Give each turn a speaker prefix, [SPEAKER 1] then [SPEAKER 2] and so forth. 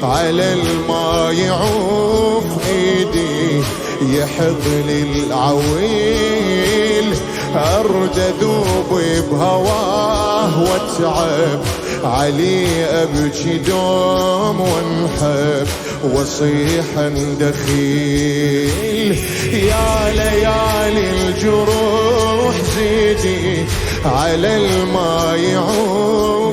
[SPEAKER 1] على الماء يعوف ايدي يحض لي العويل ارد اذوب بهواه واتعب علي ابكي دوم وانحب واصيح دخيل يا ليالي الجروح زيدي على الماء يعوف